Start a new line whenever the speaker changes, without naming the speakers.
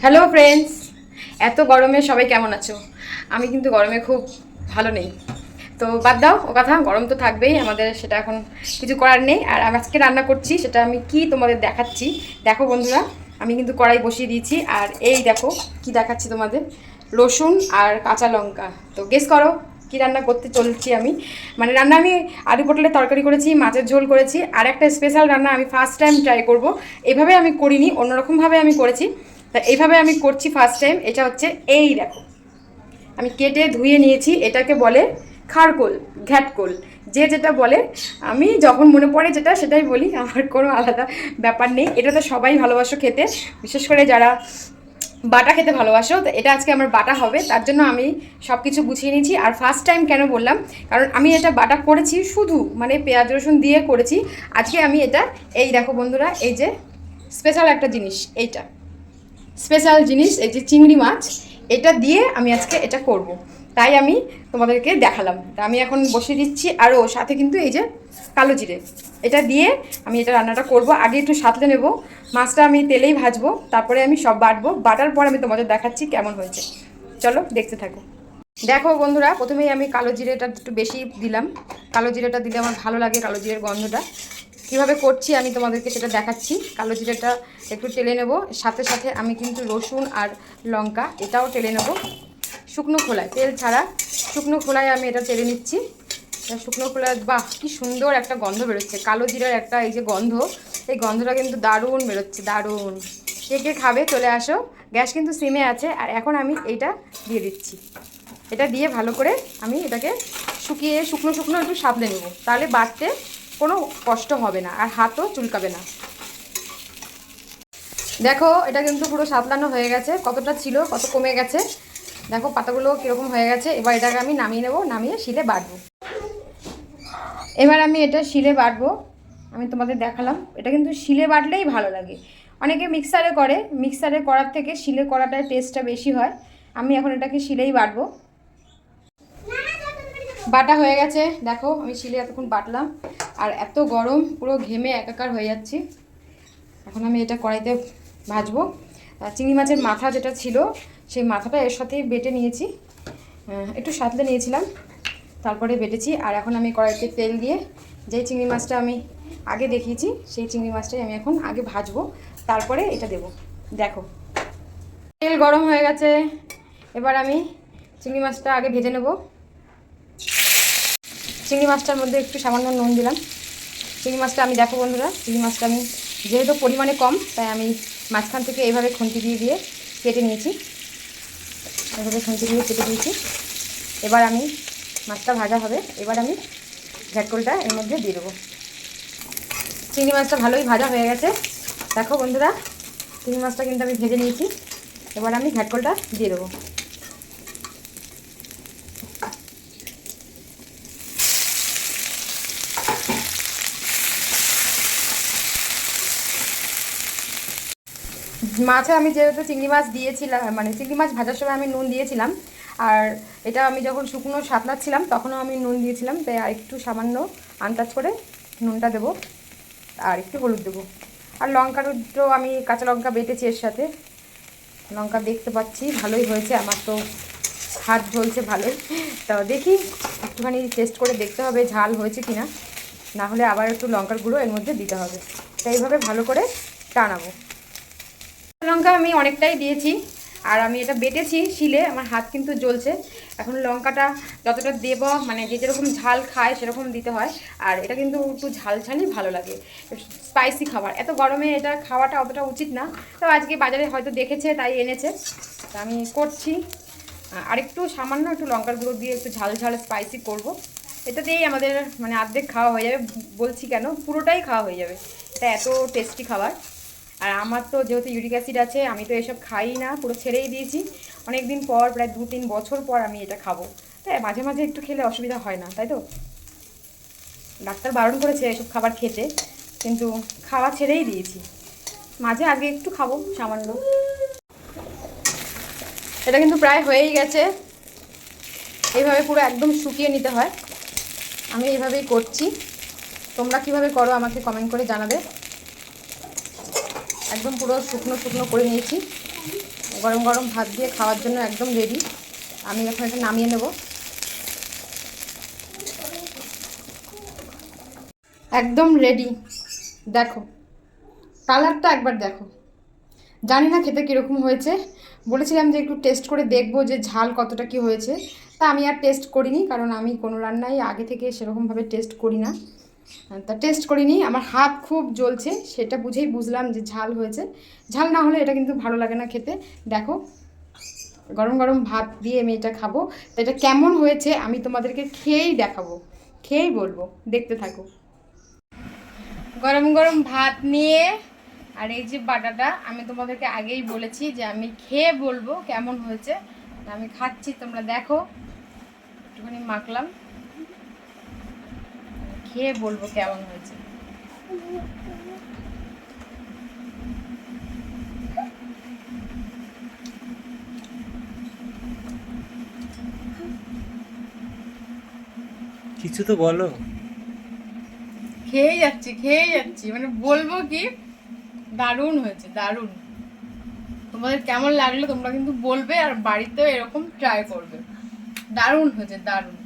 Hello friends, এত গরমে সবাই কেমন আছো? আমি কিন্তু গরমে খুব ভালো নেই। তো বাদ দাও ও কথা, গরম তো থাকবেই আমাদের, সেটা এখন কিছু করার নেই। আর আমি আজকে রান্না করছি, সেটা আমি কি তোমাদের দেখাচ্ছি। দেখো বন্ধুরা, আমি কিন্তু কড়াই বসিয়ে দিয়েছি, আর এই দেখো কি দেখাচ্ছি তোমাদের, রসুন আর কাঁচা লঙ্কা। তো গেস করো কি রান্না করতে চলছি আমি। মানে রান্না আমি আলু পটলের তরকারি করেছি, মাছের ঝোল করেছি, আর একটা স্পেশাল রান্না আমি ফার্স্ট টাইম ট্রাই করব। এভাবে আমি করিনি, অন্যরকমভাবে আমি করেছি। তা এইভাবে আমি করছি ফার্স্ট টাইম। এটা হচ্ছে, এই দেখো আমি কেটে ধুয়ে নিয়েছি, এটাকে বলে খারকোল, ঘ্যাটকোল, যে যেটা বলে। আমি যখন মনে পড়ে যেটা সেটাই বলি, আমার কোনো আলাদা ব্যাপার নেই। এটা তো সবাই ভালোবাসো খেতে, বিশেষ করে যারা বাটা খেতে ভালোবাসো। তো এটা আজকে আমার বাটা হবে, তার জন্য আমি সব কিছু গুছিয়ে নিয়েছি। আর ফার্স্ট টাইম কেন বললাম, কারণ আমি এটা বাটা করেছি শুধু মানে পেঁয়াজ রসুন দিয়ে করেছি। আজকে আমি এটা, এই দেখো বন্ধুরা, এই যে স্পেশাল একটা জিনিস, এইটা স্পেশাল জিনিস, এই যে চিংড়ি মাছ, এটা দিয়ে আমি আজকে এটা করব। তাই আমি তোমাদেরকে দেখালাম। তা আমি এখন বসিয়ে দিচ্ছি, আরও সাথে কিন্তু এই যে কালো জিরে, এটা দিয়ে আমি এটা রান্নাটা করব। আগে একটু সাঁতলে নেব, মাছটা আমি তেলেই ভাজবো, তারপরে আমি সব বাটবো, বাটার পর আমি তোমাদের দেখাচ্ছি কেমন হয়েছে। চলো দেখতে থাকো। দেখো বন্ধুরা, প্রথমেই আমি কালো জিরেটা একটু বেশি দিলাম। কালো জিরেটা দিলে আমার ভালো লাগে, কালো জিরের গন্ধটা। কীভাবে করছি আমি তোমাদেরকে সেটা দেখাচ্ছি। কালো জিরেটা একটু টেলে নেব, সাথে সাথে আমি কিন্তু রসুন আর লঙ্কা এটাও টেলে নেব শুকনো খোলায়, তেল ছাড়া শুকনো খোলায় আমি এটা টেলে নিচ্ছি। শুকনো খোলায় বাহ কি সুন্দর একটা গন্ধ বেরোচ্ছে, কালো জিরার একটা এই যে গন্ধ, এই গন্ধটা কিন্তু দারুণ বেরোচ্ছে, দারুণ। কে কে খাবে চলে আসো। গ্যাস কিন্তু সিমে আছে। আর এখন আমি এইটা দিয়ে দিচ্ছি। এটা দিয়ে ভালো করে আমি এটাকে শুকিয়ে শুকনো শুকনো একটু সাঁতলে নেব, তাহলে বাটতে কোনো কষ্ট হবে না আর হাতও চুলকাবে না। দেখো এটা কিন্তু পুরো সাঁতলানো হয়ে গেছে, কতটা ছিল কত কমে গেছে। দেখো পাতাগুলো কীরকম হয়ে গেছে। এবার এটাকে আমি নামিয়ে নেব, নামিয়ে শিলে বাটবো। এবার আমি এটা শিলে বাটবো, আমি তোমাদের দেখালাম। এটা কিন্তু শিলে বাটলেই ভালো লাগে। অনেকে মিক্সারে করে, মিক্সারে করার থেকে শিলে করাটার টেস্টটা বেশি হয়। আমি এখন এটাকে শিলেই বাটবো। বাটা হয়ে গেছে, দেখো আমি শিলে এতক্ষণ বাটলাম। আর এত গরম, পুরো ঘেমে একাকার হয়ে যাচ্ছি। এখন আমি এটা কড়াইতে ভাজবো। চিংড়ি মাছের মাথা যেটা ছিল, সেই মাথাটা এর সাথেই বেটে নিয়েছি, একটু সাঁতলে নিয়েছিলাম, তারপরে বেটেছি। আর এখন আমি কড়াইতে তেল দিয়ে যেই চিংড়ি মাছটা আমি আগে দেখিয়েছি, সেই চিংড়ি মাছটাই আমি এখন আগে ভাজবো, তারপরে এটা দেব। দেখো তেল গরম হয়ে গেছে, এবার আমি চিংড়ি মাছটা আগে ভেজে নেব। চিংড়ি মাছটার মধ্যে একটু সামান্য নুন দিলাম। চিংড়ি মাছটা আমি, দেখো বন্ধুরা, চিংড়ি মাছটা আমি যেহেতু পরিমাণে কম, তাই আমি মাঝখান থেকে এইভাবে খুন্তি দিয়ে দিয়ে কেটে নিয়েছি, এভাবে খুন্তি দিয়ে কেটে দিয়েছি। এবার আমি মাছটা ভাজা হবে, এবার আমি ঘ্যাটকোলটা এর মধ্যে দিয়ে দেবো। চিংড়ি মাছটা ভালোই ভাজা হয়ে গেছে, দেখো বন্ধুরা, চিংড়ি মাছটা কিন্তু আমি ভেজে নিয়েছি। এবার আমি ঘ্যাটকোলটা দিয়ে দেবো। মাছে আমি যেহেতু চিংড়ি মাছ দিয়েছিলাম, মানে চিংড়ি মাছ ভাজার সময় আমি নুন দিয়েছিলাম, আর এটা আমি যখন শুকনো সাঁতলাচ্ছিলাম তখনও আমি নুন দিয়েছিলাম, তাই আর একটু সামান্য আন্দাজ করে নুনটা দেবো, আর একটু হলুদ দেবো। আর লঙ্কারও আমি কাঁচা লঙ্কা বেটেছি এর সাথে। লঙ্কা দেখতে পাচ্ছি ভালোই হয়েছে, আমার তো হাত জ্বলছে ভালোই। তো দেখি একটুখানি টেস্ট করে দেখতে হবে ঝাল হয়েছে কি না, না হলে আবার একটু লঙ্কার গুঁড়ো এর মধ্যে দিতে হবে। তো এইভাবে ভালো করে টানাবো। লঙ্কা আমি অনেকটাই দিয়েছি, আর আমি এটা বেটেছি শিলে, আমার হাত কিন্তু জ্বলছে। এখন লঙ্কাটা যতটা দেব, মানে যে যেরকম ঝাল খায় সেরকম দিতে হয়। আর এটা কিন্তু একটু ঝাল ঝালই ভালো লাগে, স্পাইসি খাবার। এত গরমে এটা খাওয়াটা অতটা উচিত না, তো আজকে বাজারে হয়তো দেখেছে তাই এনেছে, তা আমি করছি। আরেকটু সামান্য একটু লঙ্কার গুঁড়ো দিয়ে একটু ঝাল ঝাল স্পাইসি করব। এটা দিয়েই আমাদের মানে অর্ধেক খাওয়া হয়ে যাবে, বলছি কেন পুরোটাই খাওয়া হয়ে যাবে। এটা এত টেস্টি খাবার। আর আমার তো যেহেতু ইউরিক অ্যাসিড আছে, আমি তো এসব খাই না, পুরো ছেড়েই দিয়েছি। অনেক দিন পর, প্রায় 2-3 বছর পর আমি এটা খাবো। তাই মাঝে মাঝে একটু খেলে অসুবিধা হয় না, তাই তো? ডাক্তার বারণ করেছে এসব খাবার খেতে, কিন্তু খাওয়া ছেড়েই দিয়েছি। মাঝে আগে একটু খাবো সামান্য। এটা কিন্তু প্রায় হয়েই গেছে। এইভাবে পুরো একদম শুকিয়ে নিতে হয়, আমি এইভাবেই করছি। তোমরা কিভাবে করো আমাকে কমেন্ট করে জানাবে। একদম পুরো শুকনো শুকনো করে নিয়েছি। গরম গরম ভাত দিয়ে খাওয়ার জন্য একদম রেডি। আমি এখন এটা নামিয়ে নেব। একদম রেডি। দেখো কালারটা একবার দেখো। জানি না খেতে কীরকম হয়েছে, বলেছিলাম যে একটু টেস্ট করে দেখবো যে ঝাল কতটা কি হয়েছে। তা আমি আর টেস্ট করিনি, কারণ আমি কোনো রান্নাই আগে থেকে সেরকমভাবে টেস্ট করি না। তা টেস্ট করিনি, আমার হাত খুব জ্বলছে, সেটা বুঝেই বুঝলাম যে ঝাল হয়েছে। ঝাল না হলে এটা কিন্তু ভালো লাগে না খেতে। দেখো গরম গরম ভাত দিয়ে আমি এটা খাবো। তো এটা কেমন হয়েছে আমি তোমাদেরকে খেয়েই দেখাবো, খেয়েই বলবো, দেখতে থাকো। গরম গরম ভাত নিয়ে আর এই যে বাটাটা, আমি তোমাদেরকে আগেই বলেছি যে আমি খেয়ে বলবো কেমন হয়েছে। আমি খাচ্ছি, তোমরা দেখো। একটুখানি মাখলাম, খেয়ে বলবো কেমন হয়েছে।
কিছু তো বলো।
খেয়ে যাচ্ছি, মানে বলবো কি, দারুণ হয়েছে, দারুণ। তোমাদের কেমন লাগলো তোমরা কিন্তু বলবে, আর বাড়িতেও এরকম ট্রাই করবে। দারুণ হয়েছে, দারুণ।